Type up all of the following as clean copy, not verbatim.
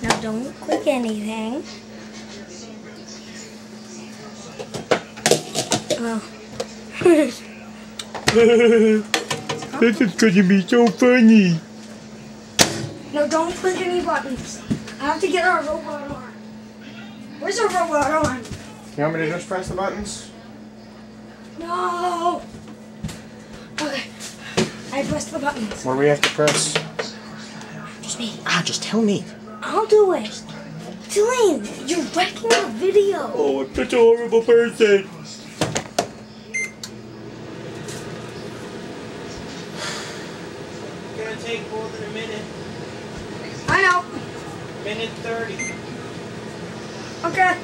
Now don't click anything. Oh. This is going to be so funny. No, don't click any buttons. I have to get our robot on. Where's our robot on? You want me to just press the buttons? No. Okay. I pressed the buttons. What do we have to press? Just me. Just tell me. I'll do it. Julian, you're wrecking the video. Oh, I'm such a horrible person. It's gonna take more than a minute. I know. Minute 30. Okay.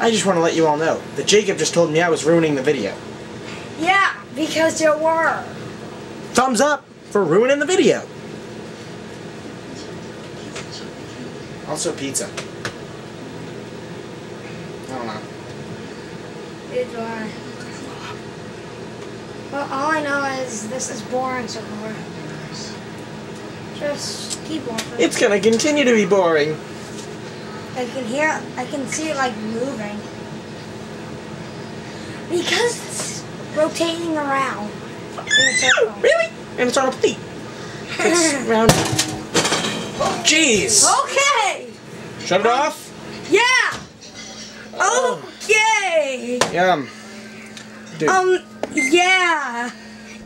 I just want to let you all know that Jacob just told me I was ruining the video. Yeah, because you were. Thumbs up for ruining the video. Also pizza. I don't know. Did I? Well, all I know is this is boring so far. Just keep walking. It's gonna continue to be boring. I can see it like moving. Because it's rotating around in a circle. Really? And it's on a plate. It's round. Jeez. Okay! Shut it off. Yeah! Okay! Yum. Dude. Yeah.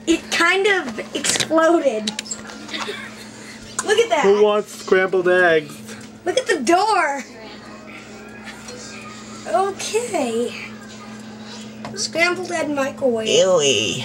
It kind of exploded. Look at that. Who wants scrambled eggs? Look at the door. Okay. Scrambled egg microwave. Ewy.